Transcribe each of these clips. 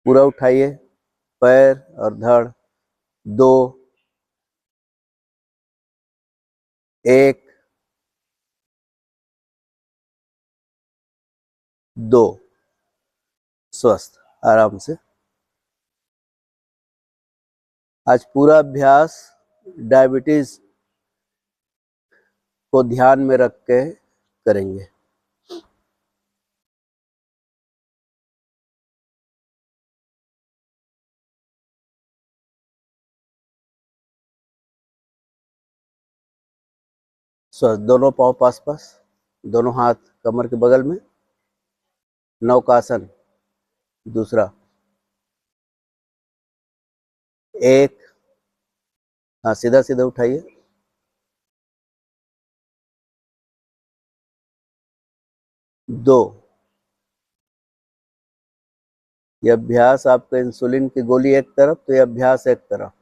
पूरा उठाइए, पैर और धड़। 2, 1, 2। स्वस्थ, आराम से। आज पूरा अभ्यास डायबिटीज को ध्यान में रख के करेंगे। स्वस्थ, दोनों पाँव पास पास, दोनों हाथ कमर के बगल में। नौकासन, दूसरा। 1, हाँ सीधा सीधा उठाइए। 2, ये अभ्यास आपका इंसुलिन की गोली एक तरफ, तो ये अभ्यास एक तरफ।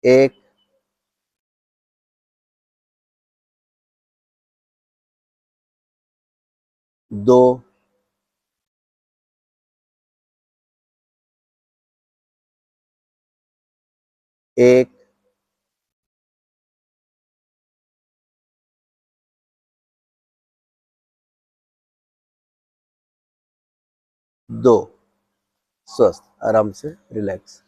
1, 2, 1, 2। स्वस्थ, आराम से रिलैक्स।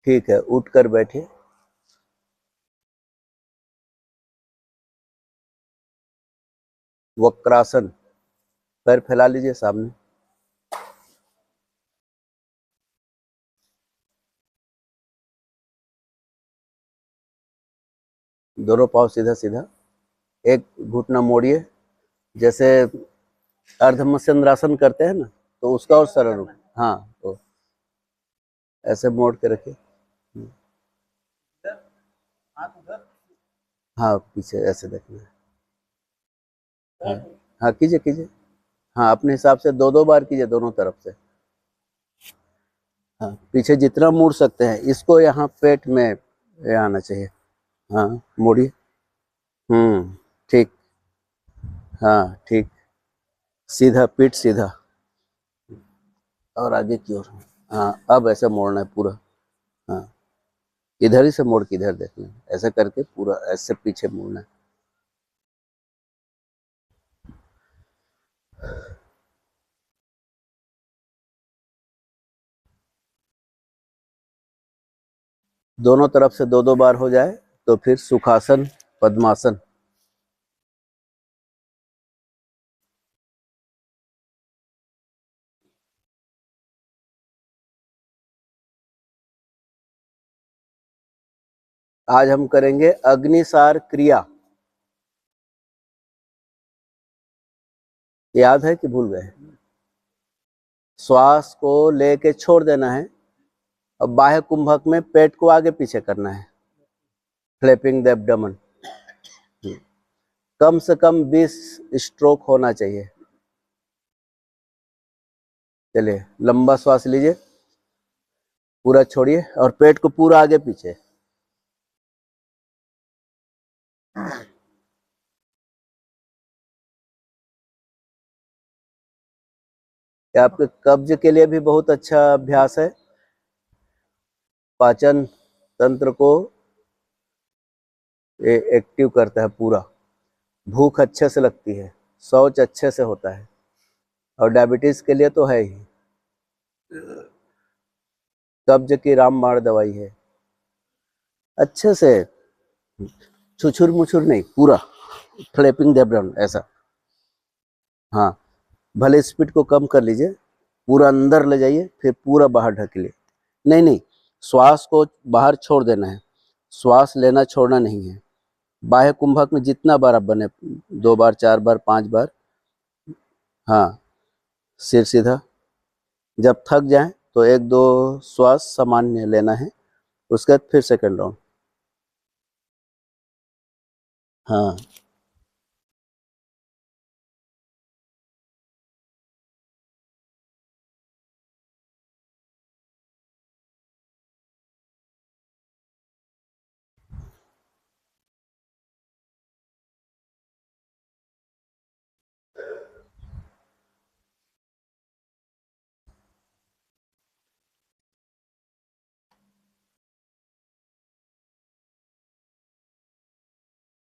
ठीक है, उठकर बैठिए। वक्रासन, पैर फैला लीजिए सामने। दोनों पाँव सीधा सीधा, एक घुटना मोड़िए, जैसे अर्ध मत्स्येंद्रासन करते हैं ना, तो उसका और सरल रूप। हाँ, तो ऐसे मोड़ के रखिए। हाँ, पीछे ऐसे देखना है। हाँ हाँ, कीजिए कीजिए। हाँ, अपने हिसाब से 2-2 बार कीजिए दोनों तरफ से। हाँ, पीछे जितना मुड़ सकते हैं, इसको यहाँ पेट में ये आना चाहिए। हाँ, मोड़िए। ठीक। हाँ, ठीक। सीधा, पीठ सीधा और आगे की ओर। हाँ, अब ऐसे मोड़ना है पूरा। हाँ, इधर ही से मोड़ के इधर देखना है, ऐसे करके पूरा ऐसे पीछे मुड़ना है। दोनों तरफ से 2-2 बार हो जाए तो फिर सुखासन, पद्मासन। आज हम करेंगे अग्निसार क्रिया। याद है कि भूल गए? श्वास को लेके छोड़ देना है और बाह्य कुंभक में पेट को आगे पीछे करना है, फ्लैपिंग द एब्डोमेन। कम से कम 20 स्ट्रोक होना चाहिए। चलिए, लंबा श्वास लीजिए, पूरा छोड़िए और पेट को पूरा आगे पीछे। ये आपके कब्ज के लिए भी बहुत अच्छा अभ्यास है। पाचन तंत्र को ये एक्टिव करता है पूरा। भूख अच्छे से लगती है, शौच अच्छे से होता है, और डायबिटीज के लिए तो है ही। कब्ज की रामबाण दवाई है। अच्छे से, छुछुर मुछुर नहीं, पूरा फ्लैपिंग द एब्डोमेन ऐसा। हाँ, भले स्पीड को कम कर लीजिए, पूरा अंदर ले जाइए, फिर पूरा बाहर ढकेलिए। नहीं नहीं, श्वास को बाहर छोड़ देना है, श्वास लेना छोड़ना नहीं है। बाह्य कुंभक में जितना बार आप बने, 2 बार, 4 बार, 5 बार। हाँ, सिर सीधा। जब थक जाए तो 1-2 श्वास सामान्य लेना है, उसके बाद फिर सेकंड राउंड। हाँ,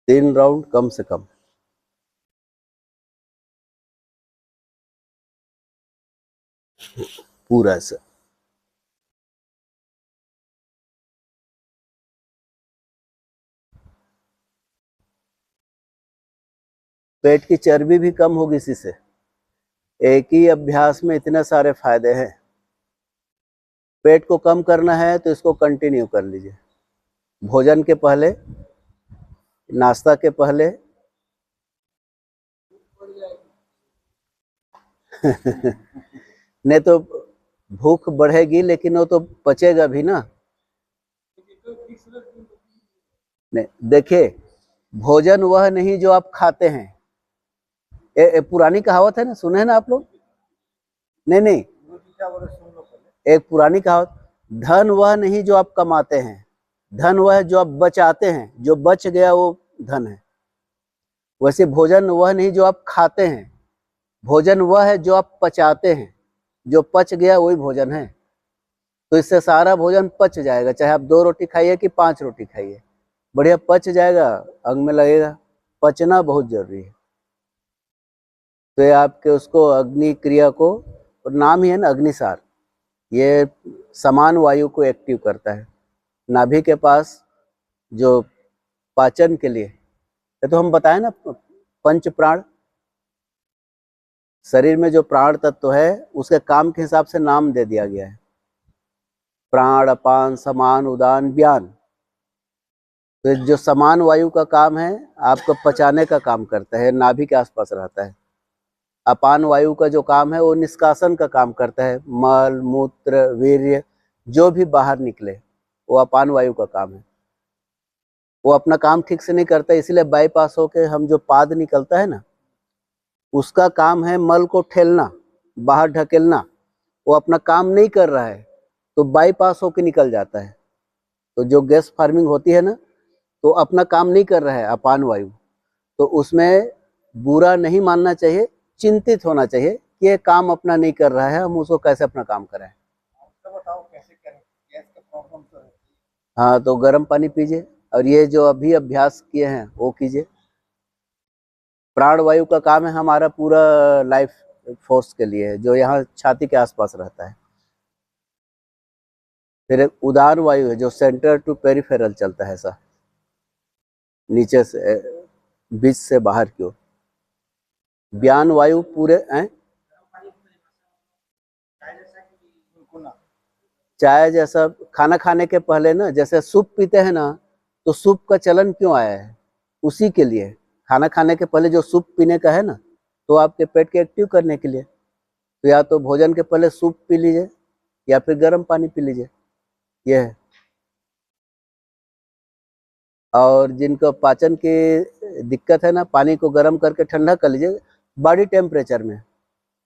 3 राउंड कम से कम। पूरा ऐसा। पेट की चर्बी भी कम होगी इसी से। एक ही अभ्यास में इतने सारे फायदे हैं। पेट को कम करना है तो इसको कंटिन्यू कर लीजिए। भोजन के पहले, नाश्ता के पहले नहीं तो भूख बढ़ेगी, लेकिन वो तो पचेगा भी ना। नहीं, देखिए, भोजन वह नहीं जो आप खाते हैं। पुरानी कहावत है ना, सुने हैं ना आप लोग? नहीं नहीं, एक पुरानी कहावत, धन वह नहीं जो आप कमाते हैं, धन वह है जो आप बचाते हैं। जो बच गया वो धन है। वैसे भोजन वह नहीं जो आप खाते हैं, भोजन वह है जो आप पचाते हैं। जो पच गया वही भोजन है। तो इससे सारा भोजन पच जाएगा, चाहे आप 2 रोटी खाइए कि 5 रोटी खाइए, बढ़िया पच जाएगा, अंग में लगेगा। पचना बहुत जरूरी है। तो ये आपके उसको अग्नि क्रिया को, और नाम ही है ना अग्निसार, ये समान वायु को एक्टिव करता है। नाभि के पास जो पाचन के लिए, ये तो हम बताए ना, पंच प्राण, शरीर में जो प्राण तत्व है उसके काम के हिसाब से नाम दे दिया गया है। प्राण, अपान, समान, उदान, व्यान। तो जो समान वायु का काम है आपको पचाने का काम करता है, नाभि के आसपास रहता है। अपान वायु का जो काम है वो निष्कासन का काम करता है। मल, मूत्र, वीर्य जो भी बाहर निकले वो अपान वायु का काम है। वो अपना काम ठीक से नहीं करता, इसलिए बाईपास होके हम जो पाद निकलता है ना, उसका काम है मल को ठेलना, बाहर ढकेलना। वो अपना काम नहीं कर रहा है तो बाईपास होके निकल जाता है। तो जो गैस फार्मिंग होती है ना, तो अपना काम नहीं कर रहा है अपान वायु, तो उसमें बुरा नहीं मानना चाहिए, चिंतित होना चाहिए कि ये काम अपना नहीं कर रहा है, हम उसको कैसे अपना काम कराएं। बताओ कैसे करें, गैस का प्रॉब्लम तो है। हाँ, तो गर्म पानी पीजिए, और ये जो अभी अभ्यास किए हैं वो कीजिए। प्राण वायु का काम है हमारा पूरा लाइफ फोर्स के लिए, जो यहाँ छाती के आसपास रहता है। फिर एक उदान वायु है जो सेंटर टू पेरिफेरल चलता है, ऐसा नीचे से बीच से बाहर की ओर। व्यान वायु पूरे चाय जैसा खाना खाने के पहले ना, जैसे सूप पीते हैं ना, तो सूप का चलन क्यों आया है? उसी के लिए। खाना खाने के पहले जो सूप पीने का है ना, तो आपके पेट के एक्टिव करने के लिए। तो या तो भोजन के पहले सूप पी लीजिए या फिर गर्म पानी पी लीजिए, यह है। और जिनको पाचन की दिक्कत है ना, पानी को गर्म करके ठंडा कर लीजिए बॉडी टेम्परेचर में।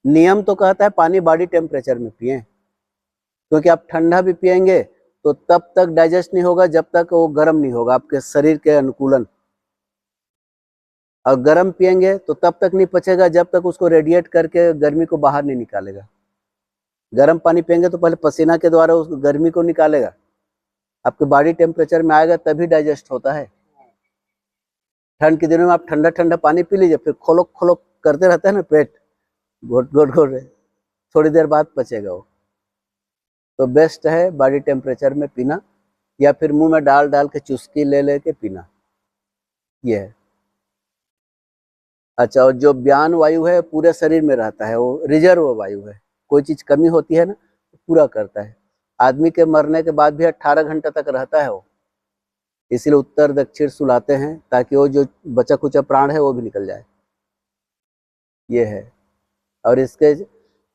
नियम तो कहता है पानी बॉडी टेम्परेचर में पिए, क्योंकि आप ठंडा भी पिएंगे तो तब तक डाइजेस्ट नहीं होगा जब तक वो गर्म नहीं होगा आपके शरीर के अनुकूलन। और गर्म पिएंगे तो तब तक नहीं पचेगा जब तक उसको रेडिएट करके गर्मी को बाहर नहीं निकालेगा। गर्म पानी पिएंगे तो पहले पसीना के द्वारा उस गर्मी को निकालेगा, आपके बॉडी टेम्परेचर में आएगा तभी डाइजेस्ट होता है। ठंड के दिनों में आप ठंडा ठंडा पानी पी लीजिए, फिर खोलो खोलो करते रहता है ना पेट, घोट घोट घोट, थोड़ी देर बाद पचेगा वो। तो बेस्ट है बॉडी टेम्परेचर में पीना, या फिर मुंह में डाल डाल के चुस्की ले लेके पीना, ये है। अच्छा, और जो व्यान वायु है पूरे शरीर में रहता है, वो रिजर्व वायु है। कोई चीज कमी होती है ना, पूरा करता है। आदमी के मरने के बाद भी 18 घंटे तक रहता है वो, इसीलिए उत्तर दक्षिण सुलाते हैं ताकि वो जो बचा कुचा प्राण है वो भी निकल जाए, ये है। और इसके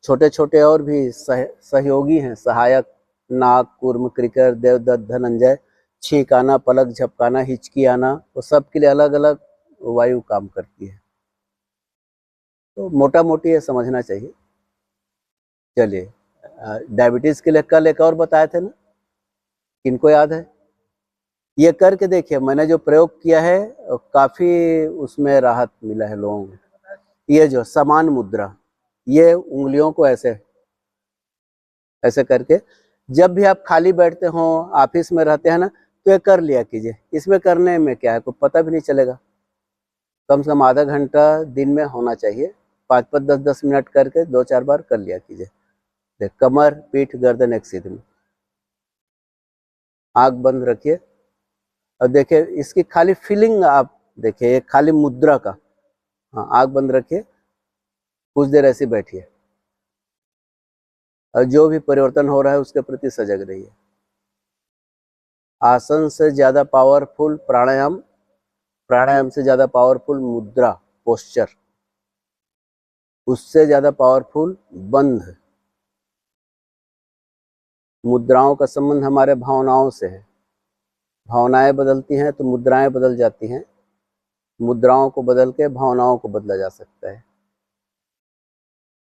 छोटे छोटे और भी सहयोगी हैं, सहायक, नाक, कूर्म, क्रिकर, देवदत्त, धनंजय, छींक आना, पलक झपकाना, हिचकी आना, वो सब के लिए अलग अलग वायु काम करती है। तो मोटा मोटी ये समझना चाहिए। चलिए, डायबिटीज के लिए कल एक और बताए थे ना, किनको याद है? ये करके देखिए, मैंने जो प्रयोग किया है काफी उसमें राहत मिला है लोगों को। ये जो समान मुद्रा, ये उंगलियों को ऐसे ऐसे करके, जब भी आप खाली बैठते हो, ऑफिस में रहते हैं ना, तो ये कर लिया कीजिए। इसमें करने में क्या है, कोई पता भी नहीं चलेगा। कम से कम आधा घंटा दिन में होना चाहिए। 5-5, 10-10 मिनट करके 2-4 बार कर लिया कीजिए। देख, कमर, पीठ, गर्दन एक सीध में। आंख बंद रखिए और देखिए इसकी खाली फीलिंग आप देखिए, ये खाली मुद्रा का। हाँ, आंख बंद रखिए, कुछ देर ऐसे बैठिए और जो भी परिवर्तन हो रहा है उसके प्रति सजग रहिए। आसन से ज्यादा पावरफुल प्राणायाम, प्राणायाम से ज्यादा पावरफुल मुद्रा, पोस्चर, उससे ज्यादा पावरफुल बंध। मुद्राओं का संबंध हमारे भावनाओं से है। भावनाएं बदलती हैं तो मुद्राएं बदल जाती हैं। मुद्राओं को बदल के भावनाओं को बदला जा सकता है।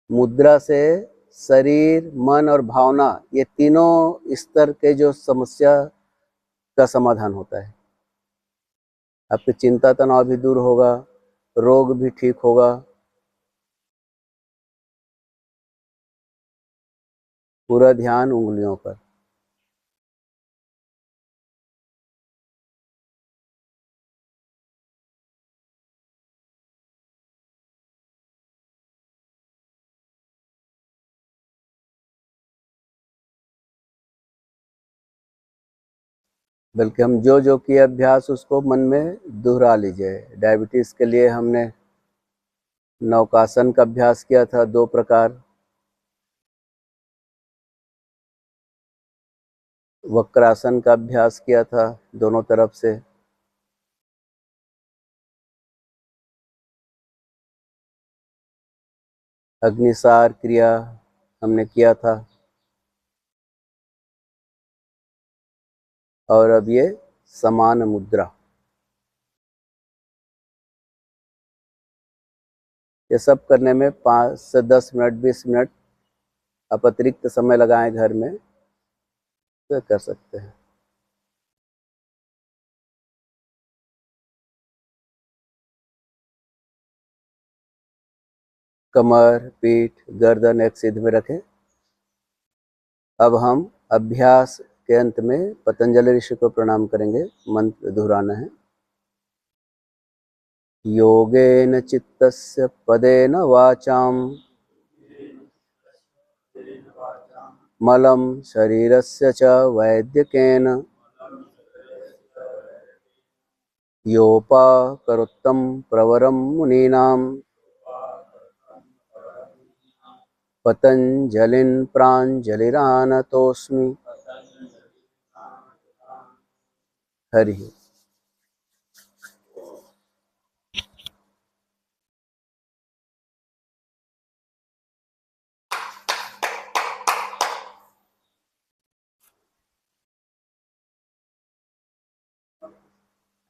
मुद्रा से शरीर, मन और भावना, ये तीनों स्तर के जो समस्या का समाधान होता है। आपकी चिंता तनाव भी दूर होगा, रोग भी ठीक होगा। पूरा ध्यान उंगलियों पर। बल्कि हम जो जो किए अभ्यास उसको मन में दोहरा लीजिए। डायबिटीज के लिए हमने नौकासन का अभ्यास किया था 2 प्रकार, वक्रासन का अभ्यास किया था दोनों तरफ से, अग्निसार क्रिया हमने किया था, और अब ये समान मुद्रा। ये सब करने में 5 से 10 मिनट, 20 मिनट आप अतिरिक्त समय लगाएं घर में तो कर सकते हैं। कमर, पीठ, गर्दन एक सीध में रखें। अब हम अभ्यास के अंत में पतंजलि ऋषि को प्रणाम करेंगे। मंत्र दोहराना है। योगेन चित्तस्य पदेन वाचाम मलं शरीरस्य च वैद्यकेन योपाकरोत्तं प्रवरं मुनीनां पतंजलिं प्राञ्जलिरानतोऽस्मि। हरि।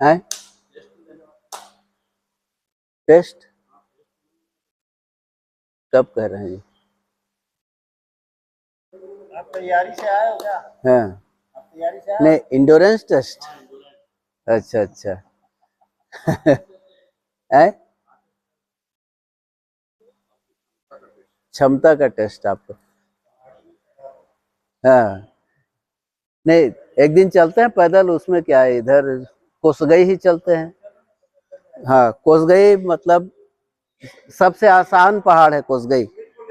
हैं? टेस्ट कब कर रहे हैं जी? आप तैयारी से आए हो क्या? हाँ, आप तैयारी से आए? नहीं, इंडोरेंस टेस्ट। अच्छा अच्छा। है क्षमता का टेस्ट आपको? हाँ, नहीं, एक दिन चलते हैं पैदल, उसमें क्या है, इधर कोसगई ही चलते हैं। हाँ, कोसगई मतलब सबसे आसान पहाड़ है कोसगई।